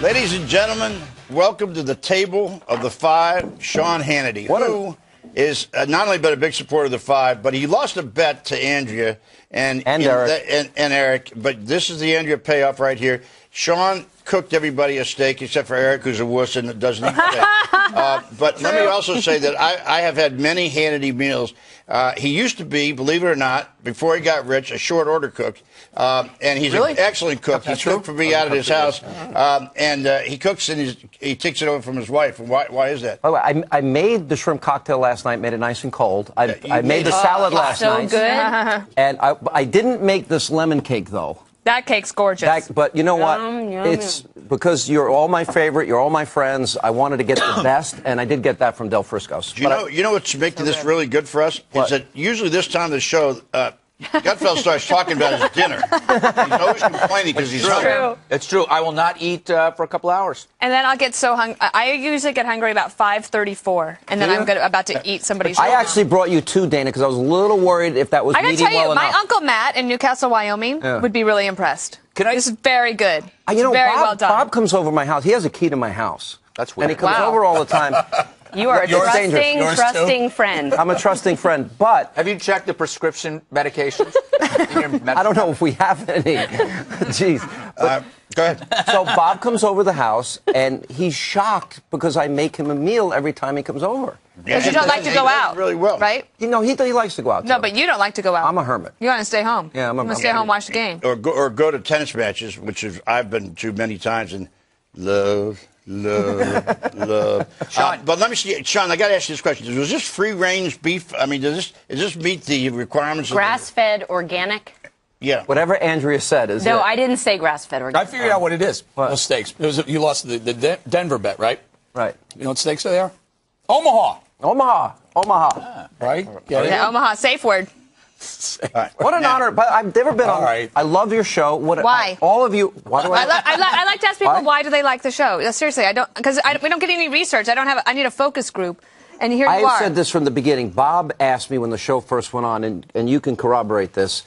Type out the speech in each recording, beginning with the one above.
Ladies and gentlemen, welcome to the table of the five, Sean Hannity, who is not only been a big supporter of the five, but he lost a bet to Andrea and Eric. And Eric. But this is the Andrea payoff right here. Sean cooked everybody a steak except for Eric, who's a wuss and doesn't eat steak. But let me also say that I have had many Hannity meals. He used to be, believe it or not, before he got rich, a short order cook. And he's an excellent cook. He's cooked for me out at his house. And he cooks and he takes it over from his wife. And why is that? By the way, I made the shrimp cocktail last night, made it nice and cold. I made the salad last night. So good. And I didn't make this lemon cake, though. That cake's gorgeous. But you know what? It's because you're all my favorite. You're all my friends. I wanted to get the best, and I did get that from Del Frisco's. You know what's making this really good for us? Is that usually this time of the show, Gutfeld starts talking about his dinner. He's always complaining because he's hungry. It's true. I will not eat for a couple hours. And then I'll get so hungry. I usually get hungry about 5:34, and then I'm about to eat somebody's. I actually brought you two, Dana, because I was a little worried if that was I gotta medium tell you, well my enough. Uncle Matt in Newcastle, Wyoming, would be really impressed. This is very good. You know, very well done. Bob comes over my house. He has a key to my house. That's weird. And he comes over all the time. You are a trusting friend. I'm a trusting friend, but... Have you checked the prescription medications? I don't know if we have any. Jeez. Go ahead. So Bob comes over the house, and he's shocked because I make him a meal every time he comes over. Because you don't like to go out, really well, right? You know, he likes to go out. No, but you don't like to go out. I'm a hermit. You want to stay home. Yeah, I'm a hermit. Stay home, watch the game. Or go to tennis matches, which I've been to many times, and love. Sean. But let me see, Sean, I got to ask you this question. Was this free-range beef? I mean, does this meet the requirements? Grass-fed, organic? Yeah. Whatever Andrea said is No, I didn't say grass-fed organic. I figured out what it is. Those steaks. You lost the Denver bet, right? Right. You know what steaks are there? Omaha. Right? Yeah, Omaha, safe word. What an honor. But I've never been on. Right. I love your show. Why? All of you. Why do I like to ask people Why? why do they like the show. Seriously, I don't, because we don't get any research. I need a focus group, and here you are. I said this from the beginning. Bob asked me when the show first went on, and you can corroborate this.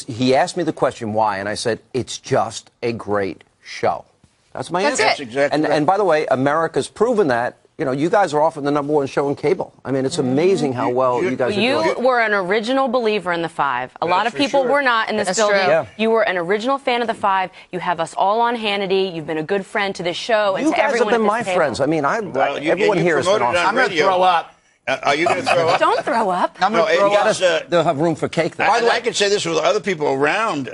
He asked me the question why, and I said it's just a great show. That's my answer. That's exactly right. And by the way, America's proven that. You know, you guys are often the #1 show in cable. I mean, it's amazing how well you guys are doing. You were an original believer in the five. A lot of people were not in this building. Yeah. You were an original fan of the five. You have us all on Hannity. You've been a good friend to this show and You to guys have everyone been at my this table. friends. I mean, everyone here has been awesome. I'm going to throw up. Are you going to throw up? Don't throw up. I'm going to throw up. They'll have room for cake there. By the way, I can say this with other people around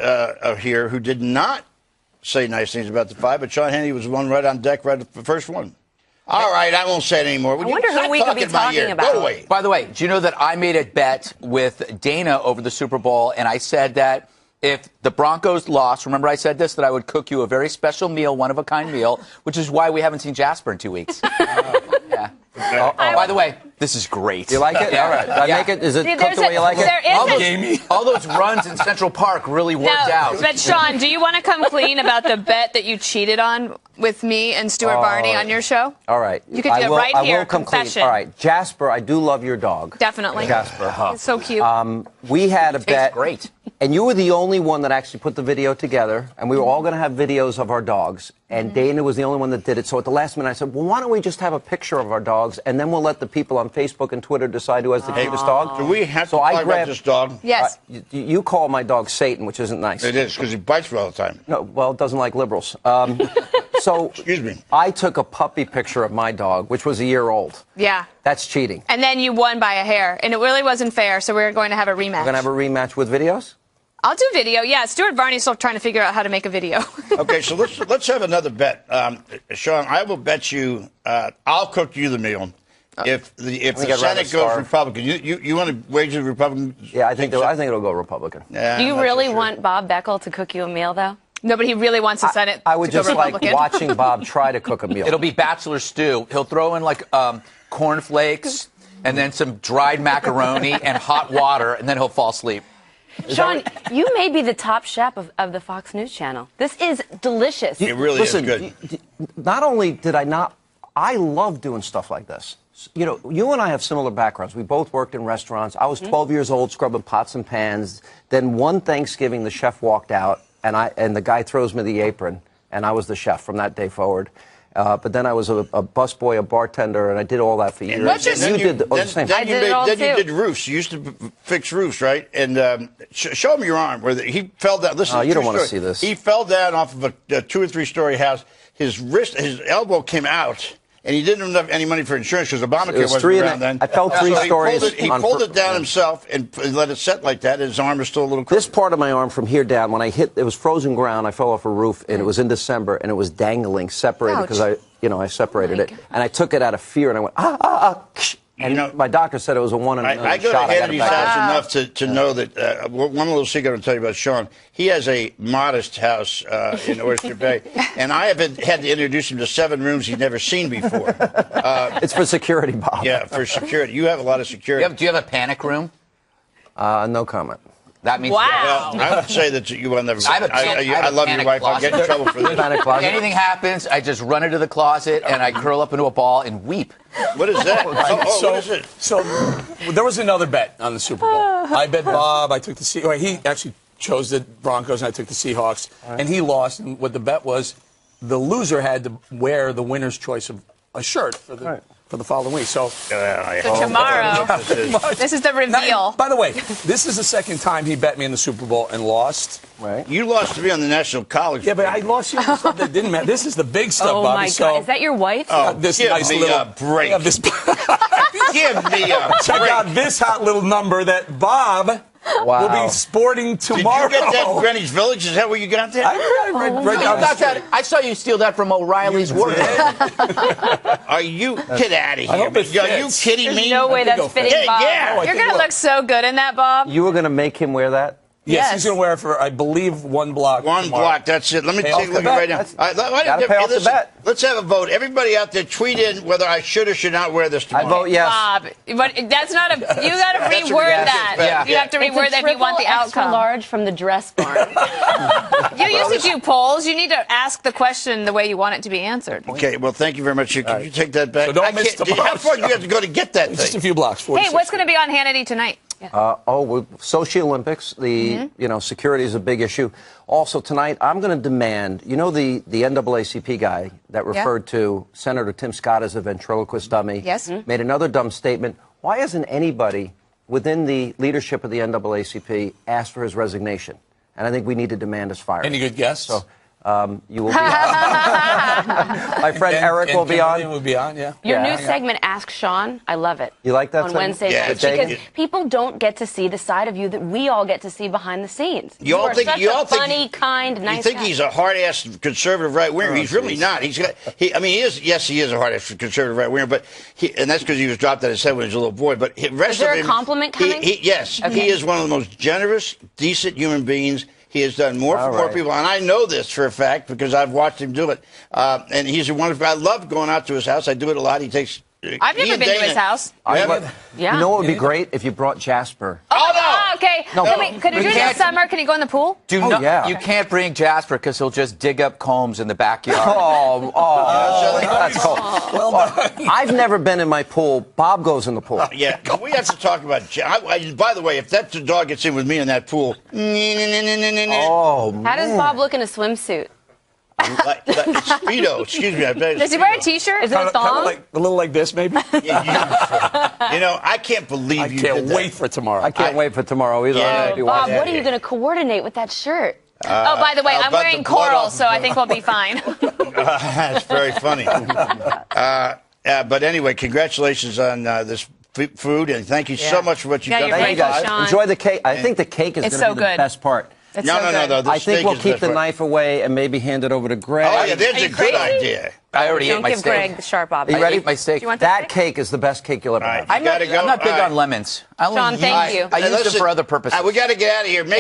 here who did not say nice things about the five, but Sean Hannity was the one right on deck, right at the first one. All right, I won't say it anymore. I wonder who we could be talking about. Go away. By the way, do you know that I made a bet with Dana over the Super Bowl, and I said that if the Broncos lost, remember I said this, that I would cook you a very special meal, one-of-a-kind meal, which is why we haven't seen Jasper in 2 weeks. Yeah. By the way, this is great. You like it? Yeah. All right. I make it. Is it cooked the way you like it? All those runs in Central Park really worked out. But Sean, do you want to come clean about the bet that you cheated on with me and Stuart Varney on your show? All right. You could do it right here. I will come Confession. clean. All right. Jasper, I do love your dog. Definitely. Jasper. It's so cute. We had a bet. Great. And you were the only one that actually put the video together, and we were all going to have videos of our dogs, and Dana was the only one that did it. So at the last minute, I said, well, why don't we just have a picture of our dogs, and then we'll let the people on Facebook and Twitter decide who has the cutest dog? Do we have to talk about this dog? Yes. You call my dog Satan, which isn't nice. It is, because he bites me all the time. No, well, it doesn't like liberals. So Excuse me. I took a puppy picture of my dog, which was a year old. Yeah. That's cheating. And then you won by a hair, and it really wasn't fair, so we're going to have a rematch. We're going to have a rematch with videos? I'll do video, yeah. Stuart Varney's still trying to figure out how to make a video. Okay, so let's have another bet. Sean, I will bet you I'll cook you the meal. If the Senate goes Republican, you want to wager the Republican? Yeah, I think it'll go Republican. Yeah, Do you really want Bob Beckel to cook you a meal, though? No, but he really wants the Senate I would to go just like Republican. watching Bob try to cook a meal. It'll be bachelor stew. He'll throw in like cornflakes and then some dried macaroni and hot water, and then he'll fall asleep. Sean, you may be the top chef of the Fox News Channel. This is delicious. It really is good. Not only did I love doing stuff like this. You know, you and I have similar backgrounds. We both worked in restaurants. I was 12 years old scrubbing pots and pans. Then one Thanksgiving, the chef walked out, and the guy throws me the apron. and I was the chef from that day forward. But then I was a busboy, a bartender, and I did all that for years. And you did the same. I did it all then too. you did roofs. You used to fix roofs, right? And show him your arm. Where he fell down. Listen, you don't want to see this. He fell down off of a 2 or 3 story house. His elbow came out. And he didn't have any money for insurance because Obamacare wasn't around then. I fell 3 stories. He pulled it down himself and let it set like that. His arm is still a little crooked. This part of my arm from here down, when I hit, it was frozen ground. I fell off a roof, and it was in December, and it was dangling, separated because I separated it, and I took it out of fear, and I went And my doctor said it was a 1 in a million I go shot. to Hannity's house enough to know that one little secret I'll tell you about Sean. He has a modest house in Oyster Bay, and I have had to introduce him to 7 rooms he's never seen before. It's for security, Bob. Yeah, for security. You have a lot of security. Do you have a panic room? No comment. That means wow. Well, I would say that you will never. I love your wife. I'll get in trouble for this. Panic closet. If anything happens, I just run into the closet and I curl up into a ball and weep. What is that? What is it? So there was another bet on the Super Bowl. I bet Bob. I took the Seahawks. He actually chose the Broncos, and I took the Seahawks. And he lost. And what the bet was, the loser had to wear the winner's choice of a shirt for the following week. So tomorrow, this is the reveal. Now, by the way, this is the second time he bet me in the Super Bowl and lost. Right. You lost to me on the National College. Yeah, but I lost you on stuff that didn't matter. This is the big stuff, Oh Bobby. my So God! Is that your wife? Oh, this give nice me little a break. I have this, Give me a check break. out this hot little number that Bob will be sporting tomorrow. Did you get that in Greenwich Village? Is that where you got that? I read down the street. I saw you steal that from O'Reilly's work. Are you get out of here? I hope it Are you fits. kidding There's me? no way I think that's it'll fit. fitting, Bob. Yeah. Oh, I You're think going to it look so good in that, Bob. You were going to make him wear that? Yes, he's going to wear it for, I believe, 1 block. One tomorrow. block, that's it. Let me Pay take off a the look bet. right now. Gotta pay off the bet. Let's have a vote. Everybody out there, tweet in whether I should or should not wear this tomorrow. I vote yes. Bob, but that's not a. You got to That's a reword ridiculous that. bet. You have to It's reword a that if you want the triple extra outcome. large from the dress barn. You used to do polls. You need to ask the question the way you want it to be answered. Okay, well, thank you very much. Can you take that back? So don't miss tomorrow's How far do you show. have to go to get that Just a thing? few blocks. 46. Hey, what's going to be on Hannity tonight? Sochi Olympics. The security is a big issue. Also tonight, I'm going to demand. The NAACP guy that referred to Senator Tim Scott as a ventriloquist dummy. Yes. Made another dumb statement. Why hasn't anybody within the leadership of the NAACP asked for his resignation? And I think we need to demand his firing. Any good guests? So you will be on. My friend Eric will be Kimberly on. will be on, yeah. Your Yeah. new segment, Ask Sean, I love it. You like that On segment? Wednesday Yeah, nights, it's because good. people don't get to see the side of you that we all get to see behind the scenes. You all are think- such you a all think- funny, kind, nice You think guy. he's a hard-ass conservative right winger? He's really not. He is. Yes, he is a hard-ass conservative right winger, but and that's because he was dropped out of his head when he was a little boy. But the rest Is there of a him, compliment coming? Yes, he is one of the most generous, decent human beings. He has done more for more people, and I know this for a fact because I've watched him do it. And he's a wonderful. I love going out to his house. I do it a lot. He takes. I've never been to his house. Yeah. You know what would be great if you brought Jasper. Okay. No, Could you do this summer? Can he go in the pool? Yeah. You can't bring Jasper because he'll just dig up combs in the backyard. That's cool. I've never been in my pool. Bob goes in the pool. Yeah, we have to talk about. By the way, if that dog gets in with me in that pool, Oh, How does Bob look in a swimsuit? like Speedo. Excuse me, I bet. Does he wear a T-shirt? Is it a thong? Like, a little like this, maybe? I can't believe I you can't did that. wait for tomorrow. I can't wait for tomorrow either. Yeah. I'm gonna be Bob, watching. what are you going to coordinate with that shirt? Oh, by the way, I'm about wearing the blood coral, off so I think we'll be fine. That's very funny. But anyway, congratulations on this food, and thank you so much for what you've Yeah, done. you're for Thank you us. Thank you, guys. Sean. Enjoy the cake. I think the cake is It's going to so be the good. best part. It's No, so no, good. the I think steak we'll is keep best the part. knife away and maybe hand it over to Greg. Oh yeah, there's Are a you good crazy? idea. I already ate Don't my give steak. Greg the sharp Are you object. ready? ate my steak. Do you want That steak? cake is the best cake you'll ever All have. right, you gotta go. I'm not big All right. on lemons. Sean, thank you. I use them Listen, for other purposes. We got to get out of here. Make